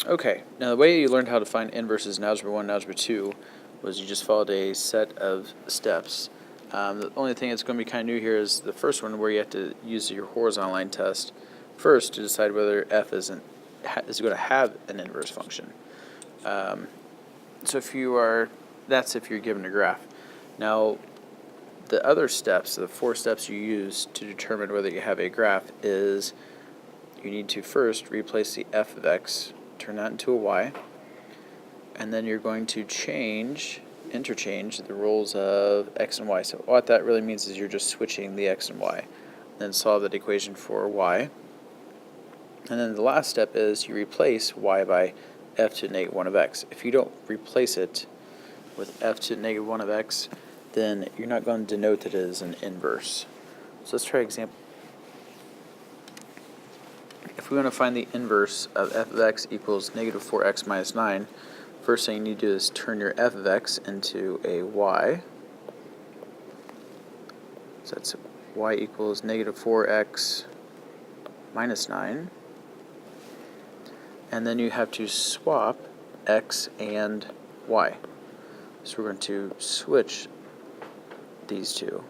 Okay, now the way you learned how to find inverses in Algebra 1 and Algebra 2 was you just followed a set of steps. The only thing that's going to be kind of new here is the first one, where you have to use your horizontal line test first to decide whether f is going to have an inverse function. So that's if you're given a graph. Now, the other steps, the 4 steps you use to determine whether you have a graph, is you need to first replace the f of x, turn that into a y, and then you're going to interchange the roles of x and y. So what that really means is you're just switching the x and y. Then solve that equation for y. And then the last step is you replace y by f to the negative 1 of x. If you don't replace it with f to the negative 1 of x, then you're not going to denote that it is an inverse. So let's try an example. If we want to find the inverse of f of x equals negative 4x minus 9, first thing you need to do is turn your f of x into a y. So that's y equals negative 4x minus 9. And then you have to swap x and y. So we're going to switch these two.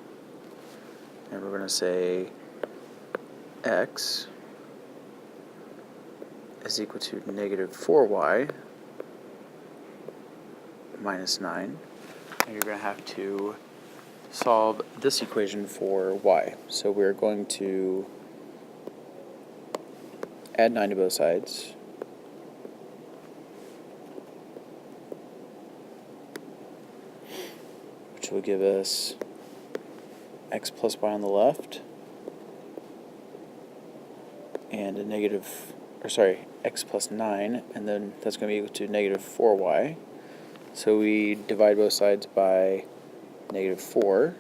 And we're going to say x is equal to negative 4y minus 9. And you're going to have to solve this equation for y. So we're going to add 9 to both sides. Which will give us x plus y on the left and x plus 9, and then that's going to be equal to negative 4y. So we divide both sides by negative 4.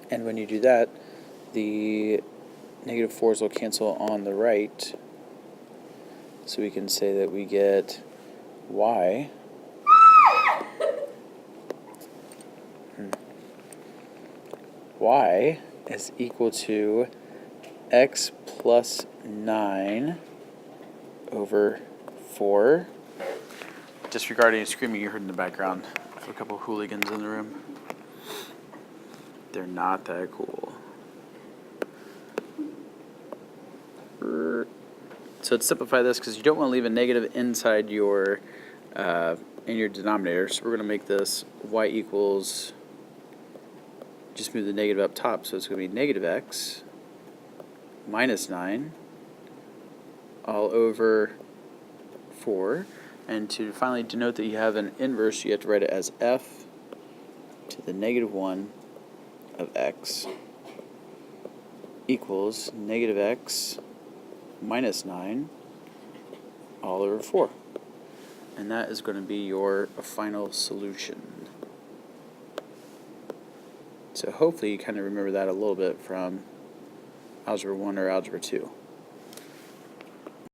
And when you do that, the negative 4's will cancel on the right. So we can say that we get y is equal to x plus 9 over 4. Disregarding any screaming you heard in the background. I have a couple hooligans in the room. They're not that cool. So let's simplify this, because you don't want to leave a negative inside your in your denominator. So we're going to make this y equals, just move the negative up top, so it's going to be negative x minus 9 all over 4. And to finally denote that you have an inverse, you have to write it as f to the negative 1 of x equals negative x minus 9 all over 4. And that is going to be your final solution. So hopefully you kind of remember that a little bit from Algebra 1 or Algebra 2.